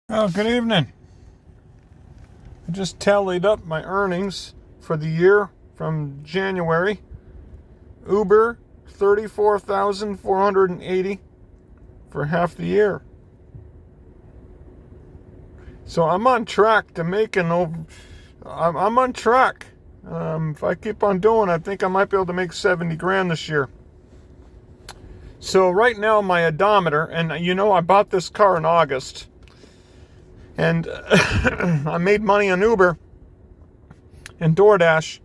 Oh, good evening. I just tallied up my earnings for the year from January. Uber, 34,480 for half the year. So I'm on track to making over. I'm on track. If I keep on doing, I think I might be able to make 70 grand this year. So right now my odometer, and I bought this car in August, and I made money on Uber and DoorDash.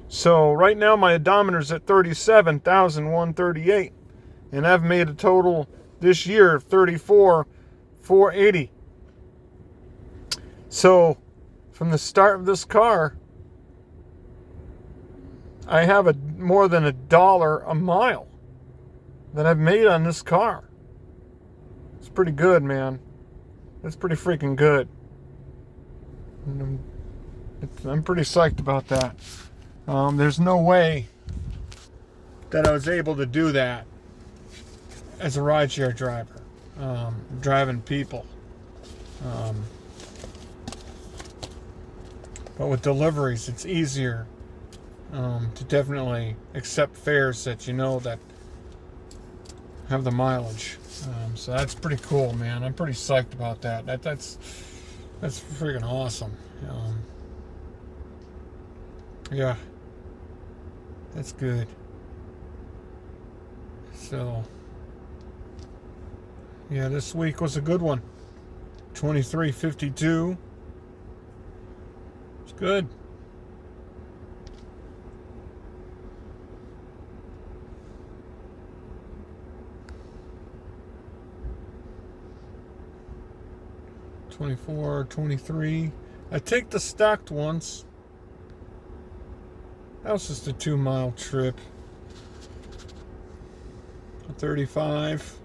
So right now my odometer's at 37,138, and I've made a total this year of 34,480. So from the start of this car, I have more than $1 a mile that I've made on this car. It's pretty good, man. It's pretty freaking good. I'm pretty psyched about that. There's no way that I was able to do that as a rideshare driver, driving people. But with deliveries, it's easier to definitely accept fares that that have the mileage. So that's pretty cool, man. I'm pretty psyched about that. That's freaking awesome. Yeah, that's good. So, yeah, this week was a good one. 23.52. It's good. $24.23. I take the stacked ones. That was just a 2-mile trip. 35.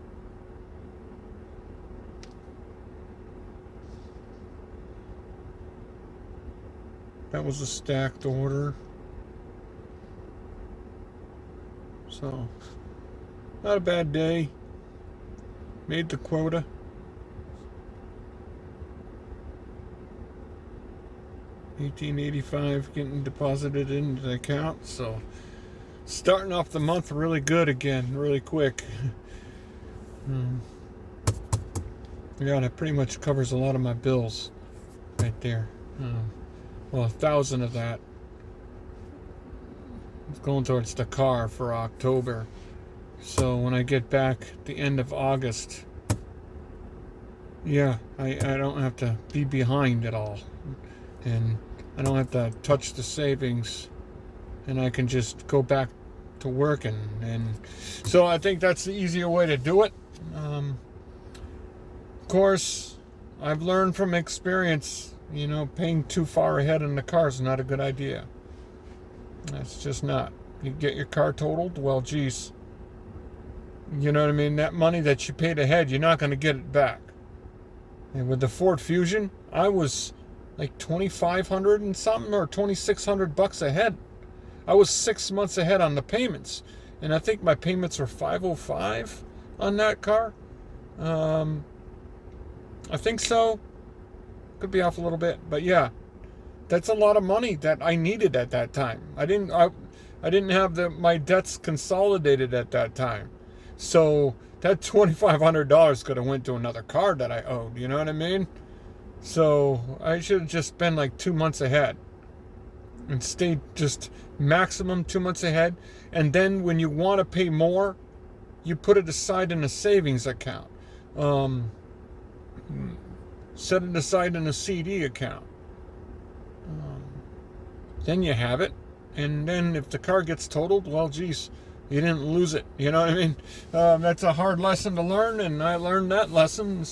That was a stacked order. So, not a bad day. Made the quota. $18.85 getting deposited into the account. So, starting off the month really good again, really quick. Yeah, that pretty much covers a lot of my bills right there. Well, 1,000 of that is going towards the car for October. So when I get back at the end of August, yeah, I don't have to be behind at all. And I don't have to touch the savings, and I can just go back to working. And so I think that's the easier way to do it. Of course, I've learned from experience, paying too far ahead in the car is not a good idea. That's just not. You get your car totaled, well, geez. You know what I mean? That money that you paid ahead, you're not going to get it back. And with the Ford Fusion, I was like 2,500 and something, or 2,600 bucks ahead. I was 6 months ahead on the payments, and I think my payments were 505 on that car. I think so. Could be off a little bit, but yeah, that's a lot of money that I needed at that time. I didn't have my debts consolidated at that time, so that $2,500 could have went to another car that I owed. You know what I mean? So I should have just been like 2 months ahead and stayed just maximum 2 months ahead. And then when you want to pay more, you put it aside in a savings account. Set it aside in a CD account. Then you have it. And then if the car gets totaled, well, geez, you didn't lose it. You know what I mean? That's a hard lesson to learn, and I learned that lesson.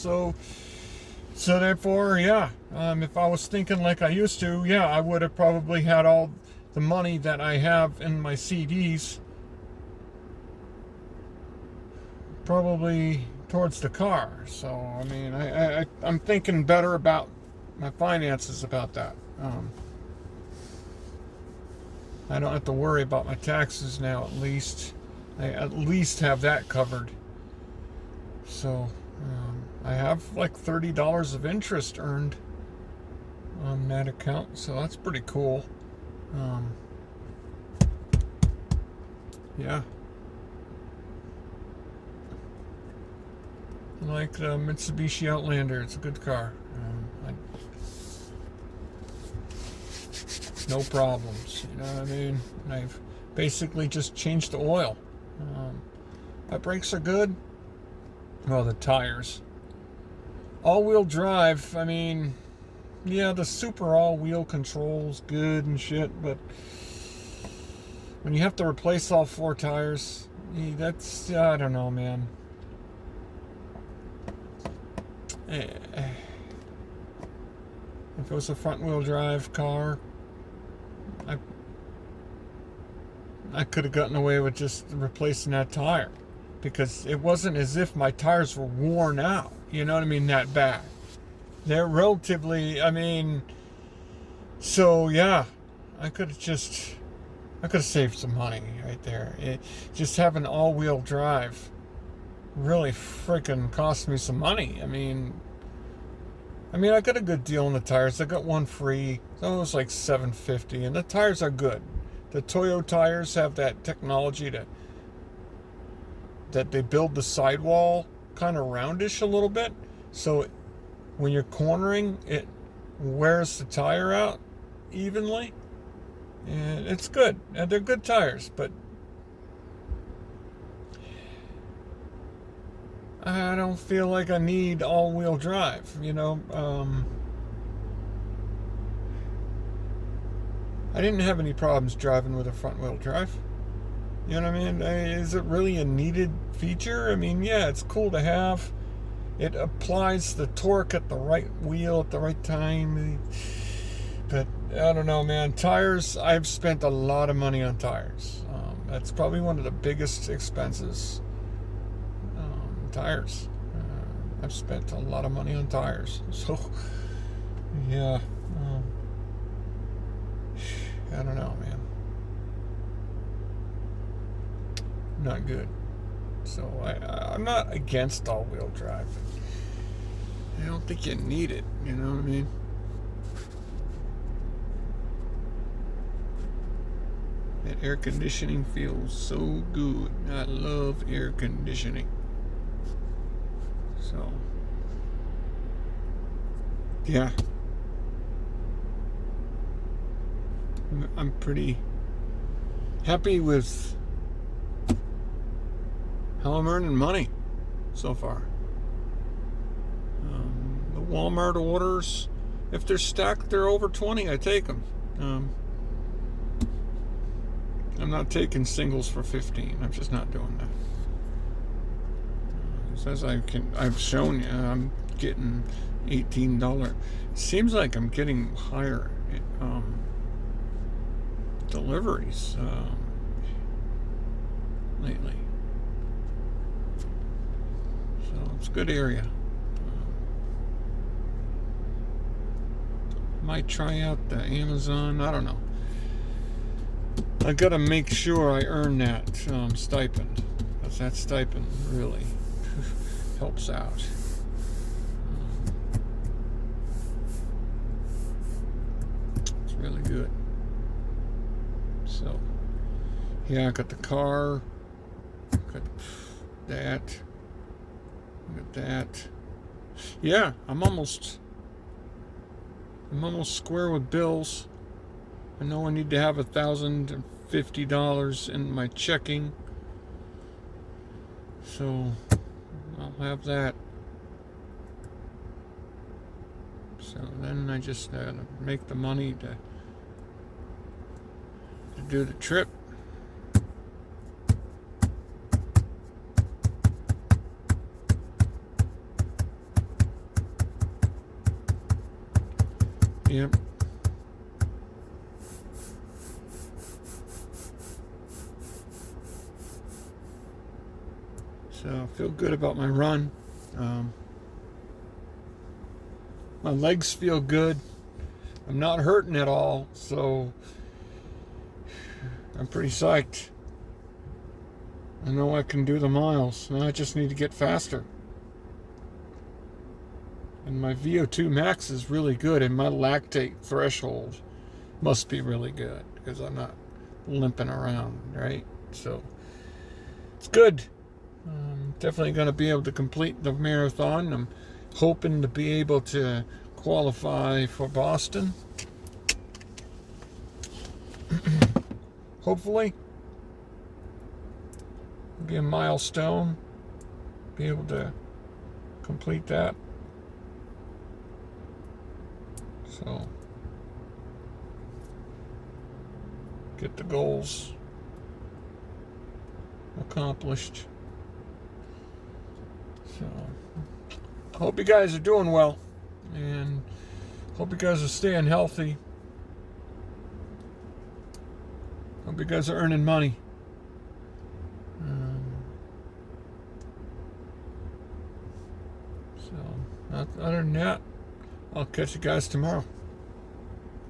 So therefore, yeah, if I was thinking like I used to, yeah, I would have probably had all the money that I have in my CDs probably towards the car. So, I mean, I'm thinking better about my finances about that. I don't have to worry about my taxes now, at least. I at least have that covered. So, I have like $30 of interest earned on that account, so that's pretty cool. Um, yeah. I like the Mitsubishi Outlander. It's a good car. No problems. You know what I mean? I've basically just changed the oil. My brakes are good. Well, the tires. All-wheel drive, I mean, yeah, the super all-wheel control's good and shit, but when you have to replace all 4 tires, that's, I don't know, man. If it was a front-wheel drive car, I could have gotten away with just replacing that tire, because it wasn't as if my tires were worn out, you know what I mean, that bad. They're relatively, I mean, so yeah, I could have saved some money right there. Just having all-wheel drive really freaking cost me some money. I mean, I got a good deal on the tires. I got one free. So it was like $750, and the tires are good. The Toyo tires have that technology that they build the sidewall kind of roundish a little bit, so when you're cornering, it wears the tire out evenly, and it's good. And they're good tires, but I don't feel like I need all-wheel drive, you know. I didn't have any problems driving with a front-wheel drive. You know what I mean? Is it really a needed feature? I mean, yeah, it's cool to have. It applies the torque at the right wheel at the right time. But I don't know, man. Tires, I've spent a lot of money on tires. That's probably one of the biggest expenses. Tires. I've spent a lot of money on tires. So, yeah. I don't know, man. Not good. So I'm not against all-wheel drive. I don't think you need it. You know what I mean? That air conditioning feels so good. I love air conditioning. So, yeah. I'm pretty happy with how I'm earning money so far. The Walmart orders, if they're stacked, they're over 20, I take them. I'm not taking singles for 15. I'm just not doing that. As I've shown you, I'm getting $18. Seems like I'm getting higher deliveries lately. So it's a good area. Might try out the Amazon. I don't know. I gotta make sure I earn that stipend, because that stipend really helps out. It's really good. So, yeah, I got the car, got that, got that. Yeah, I'm almost square with bills. I know I need to have $1,050 in my checking, so I'll have that. So then I just make the money to do the trip. Yep. So I feel good about my run. My legs feel good. I'm not hurting at all, so I'm pretty psyched. I know I can do the miles. Now I just need to get faster. And my VO2 max is really good, and my lactate threshold must be really good because I'm not limping around, right? So it's good. I'm definitely going to be able to complete the marathon. I'm hoping to be able to qualify for Boston. Hopefully. Be a milestone. Be able to complete that. So, get the goals accomplished. So, hope you guys are doing well, and hope you guys are staying healthy. Hope you guys are earning money. So, other than that, I'll catch you guys tomorrow.